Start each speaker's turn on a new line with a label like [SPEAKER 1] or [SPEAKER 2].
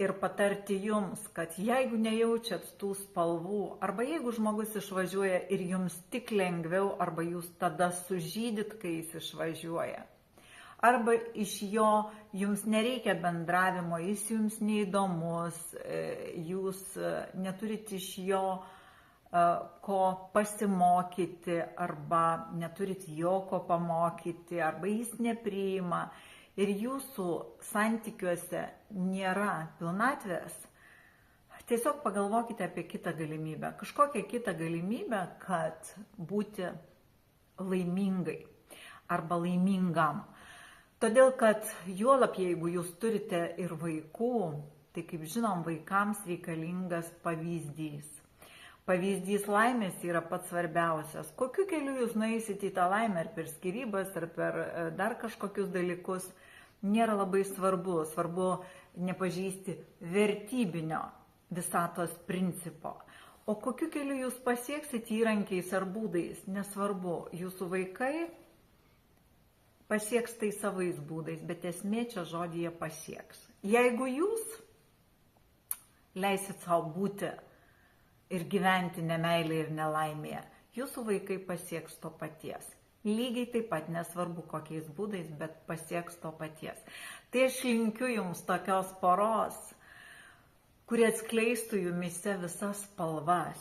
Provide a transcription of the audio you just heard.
[SPEAKER 1] ir patarti jums, kad jeigu nejaučiat tų spalvų, arba jeigu žmogus išvažiuoja ir jums tik lengviau, arba jūs tada sužydit, kai jis išvažiuoja, arba iš jo jums nereikia bendravimo, jis jums neįdomus, jūs neturit iš jo ko pasimokyti, arba neturit jo ko pamokyti, arba jis nepriima ir jūsų santykiuose nėra pilnatvės, tiesiog pagalvokite apie kitą galimybę, kažkokią kitą galimybę, kad būti laimingai arba laimingam. Todėl, kad juolab, jeigu jūs turite ir vaikų, tai kaip žinom, vaikams reikalingas pavyzdys. Pavyzdys laimės yra pats svarbiausias. Kokiu keliu jūs nueisite į tą laimę, ar per skyrybas, ar per dar kažkokius dalykus, nėra labai svarbu. Svarbu nepažeisti vertybinio visatos principo. O kokiu keliu jūs pasieksite įrankiais ar būdais, nesvarbu. Jūsų vaikai pasieks tai savais būdais, bet esmė čia žodyje pasieks. Jeigu jūs leisit savo būti ir gyventi nemeilė ir nelaimėje, jūsų vaikai pasieks to paties. Lygiai taip pat, nesvarbu kokiais būdais, bet pasieks to paties. Tai aš linkiu jums tokios poros, kurie atskleistų jumyse visas spalvas.